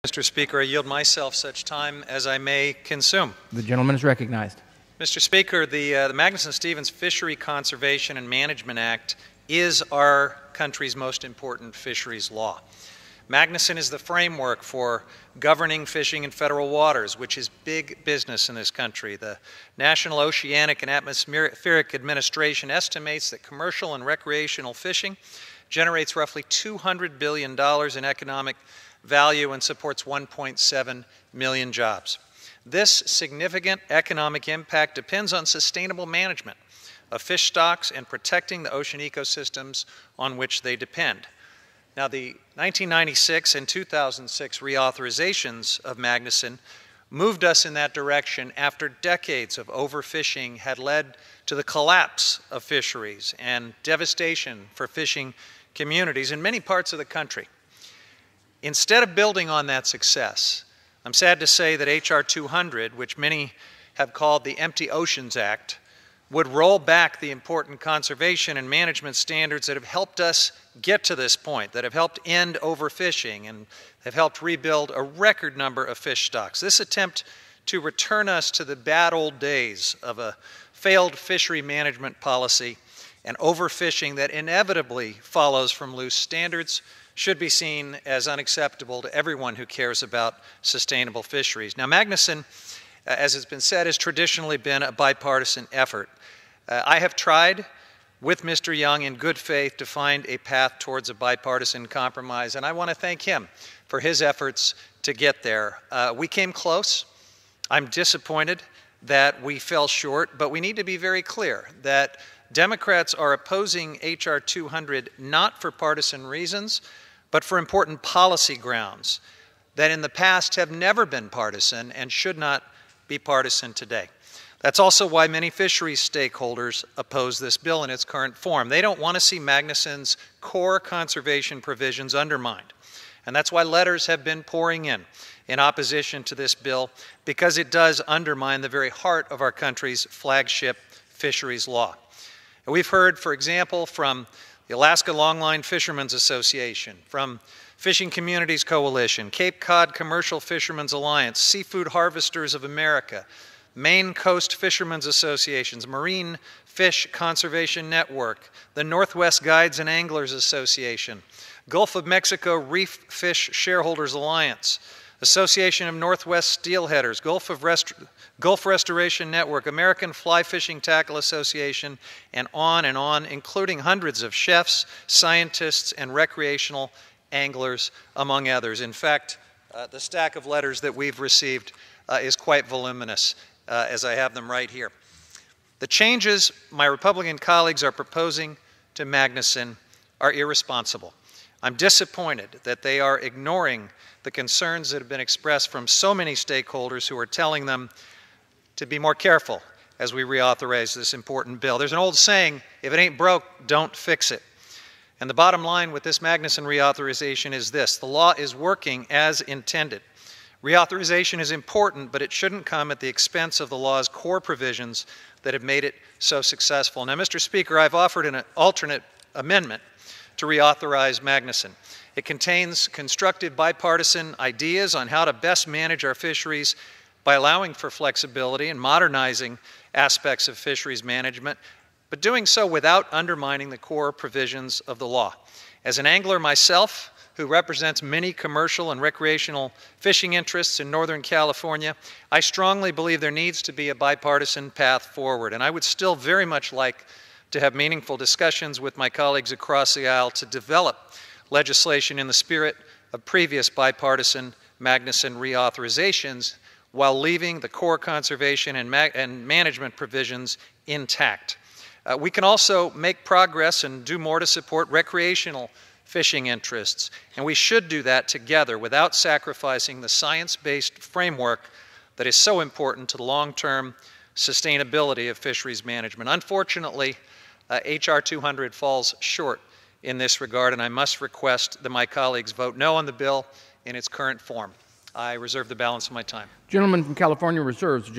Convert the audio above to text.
Mr. Speaker, I yield myself such time as I may consume. The gentleman is recognized. Mr. Speaker, the Magnuson-Stevens Fishery Conservation and Management Act is our country's most important fisheries law. Magnuson is the framework for governing fishing in federal waters, which is big business in this country. The National Oceanic and Atmospheric Administration estimates that commercial and recreational fishing generates roughly $200 billion in economic value and supports 1.7 million jobs. This significant economic impact depends on sustainable management of fish stocks and protecting the ocean ecosystems on which they depend. Now, the 1996 and 2006 reauthorizations of Magnuson moved us in that direction after decades of overfishing had led to the collapse of fisheries and devastation for fishing communities in many parts of the country. Instead of building on that success, I'm sad to say that H.R. 200, which many have called the Empty Oceans Act, would roll back the important conservation and management standards that have helped us get to this point, that have helped end overfishing and have helped rebuild a record number of fish stocks. This attempt to return us to the bad old days of a failed fishery management policy and overfishing that inevitably follows from loose standards should be seen as unacceptable to everyone who cares about sustainable fisheries. Now, Magnuson, as has been said, has traditionally been a bipartisan effort. I have tried with Mr. Young in good faith to find a path towards a bipartisan compromise, and I want to thank him for his efforts to get there. We came close. I'm disappointed that we fell short, but we need to be very clear that Democrats are opposing H.R. 200 not for partisan reasons, but for important policy grounds that in the past have never been partisan and should not be partisan today. That's also why many fisheries stakeholders oppose this bill in its current form. They don't want to see Magnuson's core conservation provisions undermined. And that's why letters have been pouring in opposition to this bill, because it does undermine the very heart of our country's flagship fisheries law. And we've heard, for example, from the Alaska Longline Fishermen's Association, from Fishing Communities Coalition, Cape Cod Commercial Fishermen's Alliance, Seafood Harvesters of America, Maine Coast Fishermen's Associations, Marine Fish Conservation Network, the Northwest Guides and Anglers Association, Gulf of Mexico Reef Fish Shareholders Alliance, Association of Northwest Steelheaders, Gulf Restoration Network, American Fly Fishing Tackle Association, and on, including hundreds of chefs, scientists, and recreational anglers, among others. In fact, the stack of letters that we've received is quite voluminous, as I have them right here. The changes my Republican colleagues are proposing to Magnuson are irresponsible. I'm disappointed that they are ignoring the concerns that have been expressed from so many stakeholders who are telling them to be more careful as we reauthorize this important bill. There's an old saying, if it ain't broke, don't fix it. And the bottom line with this Magnuson reauthorization is this: the law is working as intended. Reauthorization is important, but it shouldn't come at the expense of the law's core provisions that have made it so successful. Now, Mr. Speaker, I've offered an alternate amendment to reauthorize Magnuson. It contains constructive bipartisan ideas on how to best manage our fisheries by allowing for flexibility and modernizing aspects of fisheries management, but doing so without undermining the core provisions of the law. As an angler myself, who represents many commercial and recreational fishing interests in Northern California, I strongly believe there needs to be a bipartisan path forward, and I would still very much like to have meaningful discussions with my colleagues across the aisle to develop legislation in the spirit of previous bipartisan Magnuson reauthorizations while leaving the core conservation and management provisions intact. We can also make progress and do more to support recreational fishing interests, and we should do that together without sacrificing the science-based framework that is so important to the long-term sustainability of fisheries management. Unfortunately, H.R. 200 falls short in this regard, and I must request that my colleagues vote no on the bill in its current form. I reserve the balance of my time. Gentleman from California reserves.